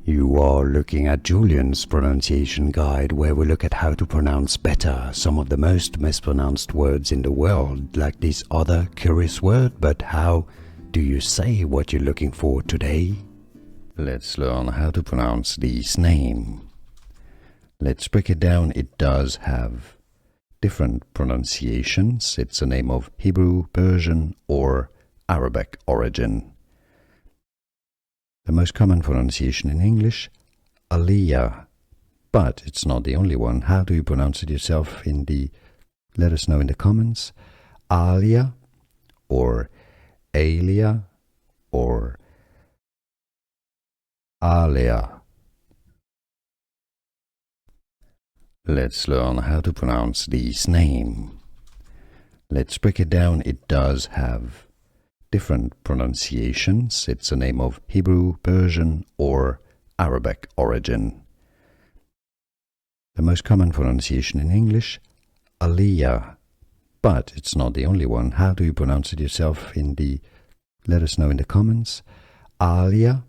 You are looking at Julian's pronunciation guide, where we look at how to pronounce better some of the most mispronounced words in the world, like this other curious word. But how do you say what you're looking for today? Let's learn how to pronounce this name. Let's break it down. It does have different pronunciations. It's a name of Hebrew, Persian, or Arabic origin. The most common pronunciation in English, Aleah, but it's not the only one. How do you pronounce it yourself? Let us know in the comments. Aleah, or Aleah, or Aleah. Let's learn how to pronounce this name. Let's break it down. It does have different pronunciations. It's a name of Hebrew, Persian, or Arabic origin. The most common pronunciation in English, Aleah, but it's not the only one. How do you pronounce it yourself? Let us know in the comments. Aleah,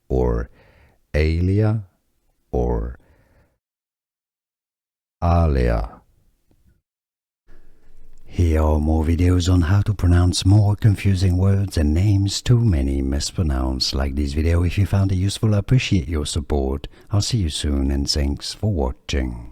or Aleah, or Aleah. Here are more videos on how to pronounce more confusing words and names too many mispronounced. Like this video if you found it useful. I appreciate your support. I'll see you soon and thanks for watching.